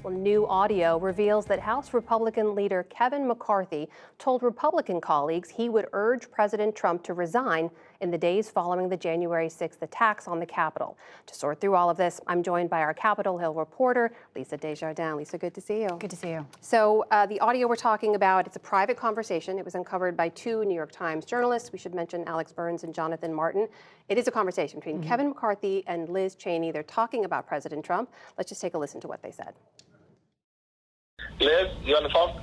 Well, new audio reveals that House Republican leader Kevin McCarthy told Republican colleagues he would urge President Trump to resign in the days following the January 6th attacks on the Capitol. To sort through all of this, I'm joined by our Capitol Hill reporter, Lisa Desjardins. Lisa, good to see you. Good to see you. So the audio we're talking about, it's a private conversation. It was uncovered by two New York Times journalists. We should mention Alex Burns and Jonathan Martin. It is a conversation between Kevin McCarthy and Liz Cheney. They're talking about President Trump. Let's just take a listen to what they said. Liz, you on the phone?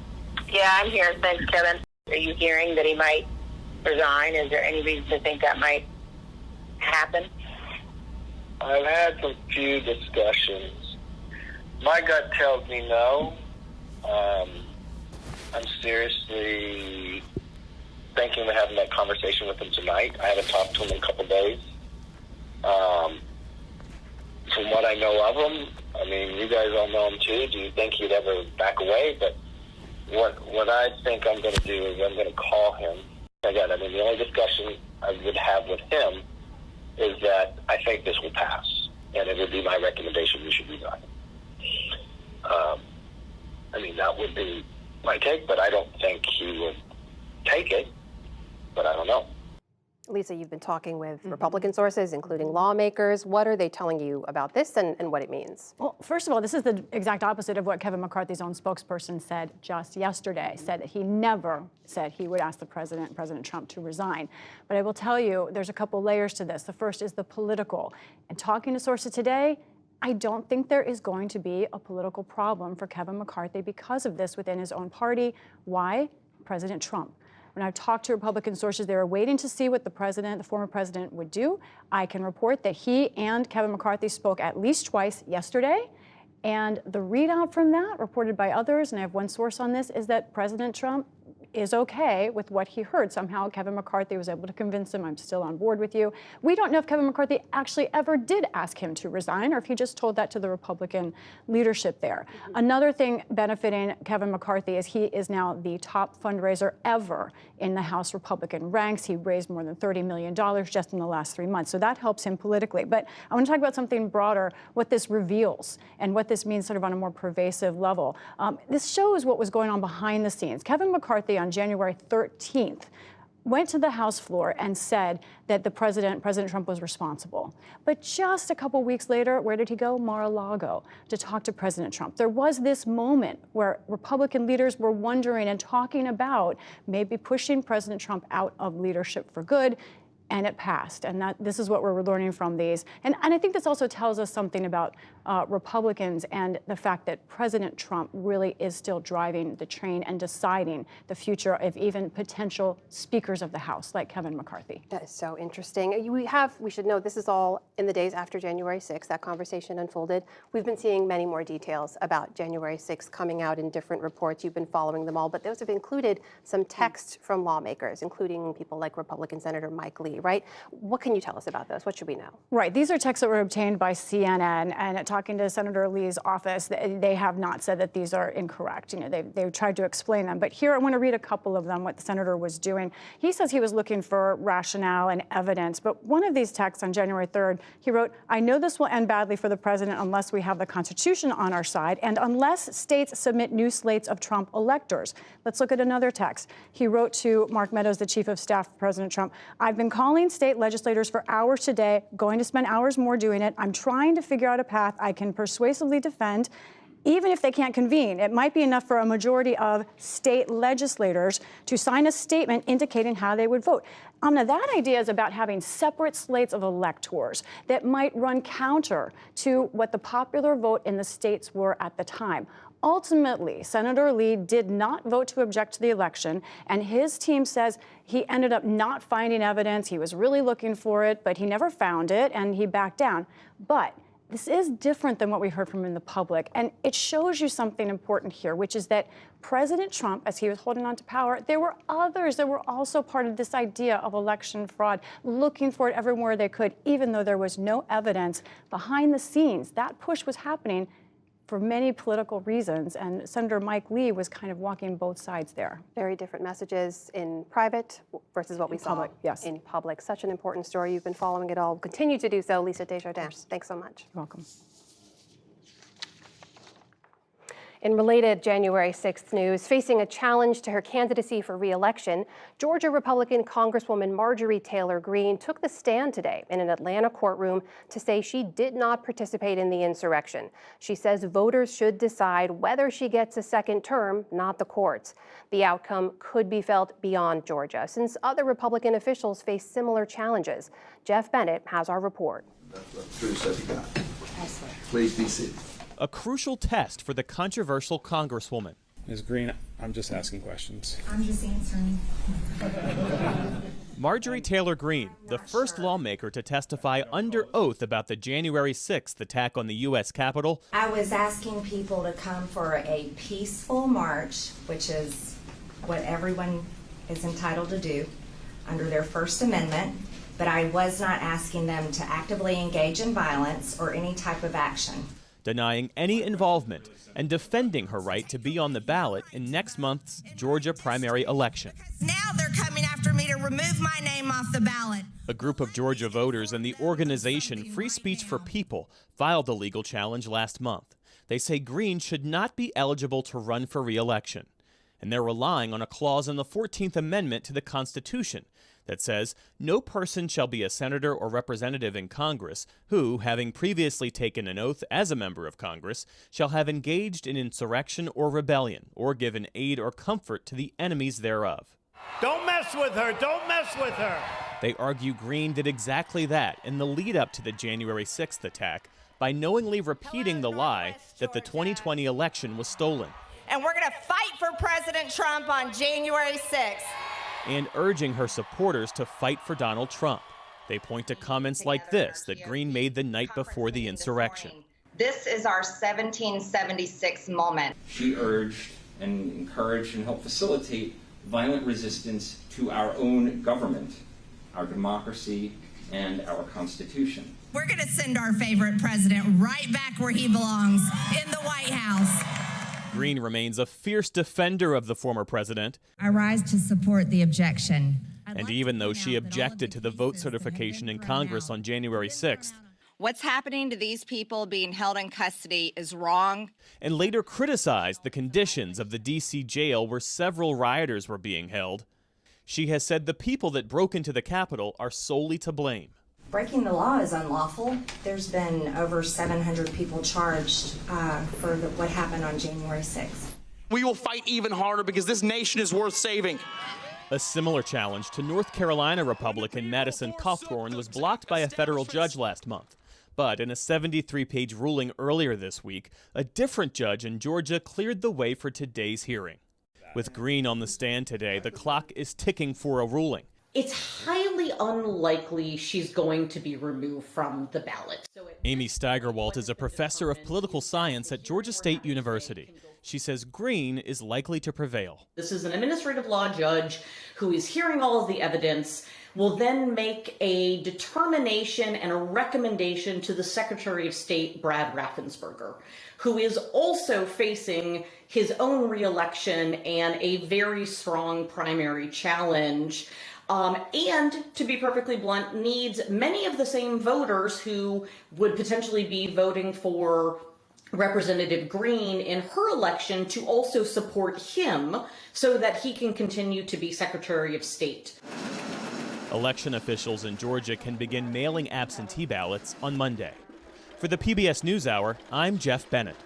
Yeah, I'm here. Thanks, Kevin. Are you hearing that he might resign? Is there any reason to think that might happen? I've had some few discussions. My gut tells me no. I'm seriously thinking of having that conversation with him tonight. I haven't talked to him in a couple days. From what I know of him, I mean, you guys all know him too. Do you think he'd ever back away? But what I think I'm going to do is I'm going to call him. Again, I mean, the only discussion I would have with him is that I think this will pass, and it would be my recommendation you should resign. I mean, that would be my take, but I don't think he would take it, but I don't know. Lisa, you've been talking with Republican sources, including lawmakers. What are they telling you about this and what it means? Well, first of all, this is the exact opposite of what Kevin McCarthy's own spokesperson said just yesterday, said that he never said he would ask President Trump to resign. But I will tell you, there's a couple layers to this. The first is the political. And talking to sources today, I don't think there is going to be a political problem for Kevin McCarthy because of this within his own party. Why? President Trump. When I've talked to Republican sources, they were waiting to see what the former president would do. I can report that he and Kevin McCarthy spoke at least twice yesterday. And the readout from that, reported by others, and I have one source on this, is that President Trump is okay with what he heard. Somehow Kevin McCarthy was able to convince him, I'm still on board with you. We don't know if Kevin McCarthy actually ever did ask him to resign or if he just told that to the Republican leadership there. Another thing benefiting Kevin McCarthy is he is now the top fundraiser ever in the House Republican ranks. He raised more than $30 million just in the last 3 months. So that helps him politically. But I want to talk about something broader, what this reveals and what this means sort of on a more pervasive level. This shows what was going on behind the scenes. Kevin McCarthy on January 13th went to the House floor and said that President Trump was responsible. But just a couple weeks later, where did he go? Mar-a-Lago to talk to President Trump. There was this moment where Republican leaders were wondering and talking about maybe pushing President Trump out of leadership for good. And it passed, and this is what we're learning from these. And I think this also tells us something about Republicans and the fact that President Trump really is still driving the train and deciding the future of even potential speakers of the House, like Kevin McCarthy. That is so interesting. We should know this is all in the days after January 6th. That conversation unfolded. We've been seeing many more details about January 6th coming out in different reports. You've been following them all, but those have included some text from lawmakers, including people like Republican Senator Mike Lee. Right? What can you tell us about those? What should we know? Right. These are texts that were obtained by CNN, and talking to Senator Lee's office, they have not said that these are incorrect. You know, they've tried to explain them. But here I want to read a couple of them, what the senator was doing. He says he was looking for rationale and evidence. But one of these texts on January 3rd, he wrote, I know this will end badly for the president unless we have the Constitution on our side and unless states submit new slates of Trump electors. Let's look at another text. He wrote to Mark Meadows, the chief of staff of President Trump, I've been calling state legislators for hours today, going to spend hours more doing it. I'm trying to figure out a path I can persuasively defend. Even if they can't convene, it might be enough for a majority of state legislators to sign a statement indicating how they would vote. Now, that idea is about having separate slates of electors that might run counter to what the popular vote in the states were at the time. Ultimately, Senator Lee did not vote to object to the election, and his team says he ended up not finding evidence. He was really looking for it, but he never found it, and he backed down. But this is different than what we heard from in the public, and it shows you something important here, which is that President Trump, as he was holding on to power, there were others that were also part of this idea of election fraud, looking for it everywhere they could, even though there was no evidence behind the scenes. That push was happening for many political reasons, and Senator Mike Lee was kind of walking both sides there. Very different messages in private versus what we saw in public. Such an important story. You've been following it all. Continue to do so. Lisa Desjardins, thanks so much. You're welcome. In related January 6th news, facing a challenge to her candidacy for re-election, Georgia Republican Congresswoman Marjorie Taylor Greene took the stand today in an Atlanta courtroom to say she did not participate in the insurrection. She says voters should decide whether she gets a second term, not the courts. The outcome could be felt beyond Georgia, since other Republican officials face similar challenges. Jeff Bennett has our report. Please be seated. A crucial test for the controversial Congresswoman. Ms. Greene, I'm just asking questions. I'm just answering. Marjorie Taylor Greene, the first lawmaker to testify under oath about the January 6th attack on the U.S. Capitol. I was asking people to come for a peaceful march, which is what everyone is entitled to do under their First Amendment, but I was not asking them to actively engage in violence or any type of action. Denying any involvement and defending her right to be on the ballot in next month's Georgia primary election. Now they're coming after me to remove my name off the ballot. A group of Georgia voters and the organization Free Speech for People filed a legal challenge last month. They say Greene should not be eligible to run for re-election, and they're relying on a clause in the 14th Amendment to the Constitution that says no person shall be a senator or representative in Congress who, having previously taken an oath as a member of Congress, shall have engaged in insurrection or rebellion or given aid or comfort to the enemies thereof. Don't mess with her! Don't mess with her! They argue Greene did exactly that in the lead up to the January 6th attack by knowingly repeating the lie that the 2020 election was stolen. And we're going to fight for President Trump on January 6th. And urging her supporters to fight for Donald Trump. They point to comments like this that Greene made the night before the insurrection. This is our 1776 moment. She urged and encouraged and helped facilitate violent resistance to our own government, our democracy, and our Constitution. We're going to send our favorite president right back where he belongs, in the White House. Greene remains a fierce defender of the former president. I rise to support the objection. And even though she objected to the vote certification in Congress on January 6th, What's happening to these people being held in custody is wrong. And later criticized the conditions of the D.C. jail where several rioters were being held, she has said the people that broke into the Capitol are solely to blame. Breaking the law is unlawful. There's been over 700 people charged for what happened on January 6th. We will fight even harder because this nation is worth saving. A similar challenge to North Carolina Republican Madison Cawthorn was blocked by a federal judge last month. But in a 73-page ruling earlier this week, a different judge in Georgia cleared the way for today's hearing. With Greene on the stand today, the clock is ticking for a ruling. It's highly unlikely she's going to be removed from the ballot. Amy Steigerwalt is a professor of political science at Georgia State University. She says Greene is likely to prevail. This is an administrative law judge who is hearing all of the evidence, will then make a determination and a recommendation to the Secretary of State, Brad Raffensperger, who is also facing his own reelection and a very strong primary challenge. And to be perfectly blunt, needs many of the same voters who would potentially be voting for Representative Greene in her election to also support him so that he can continue to be Secretary of State. Election officials in Georgia can begin mailing absentee ballots on Monday. For the PBS NewsHour, I'm Jeff Bennett.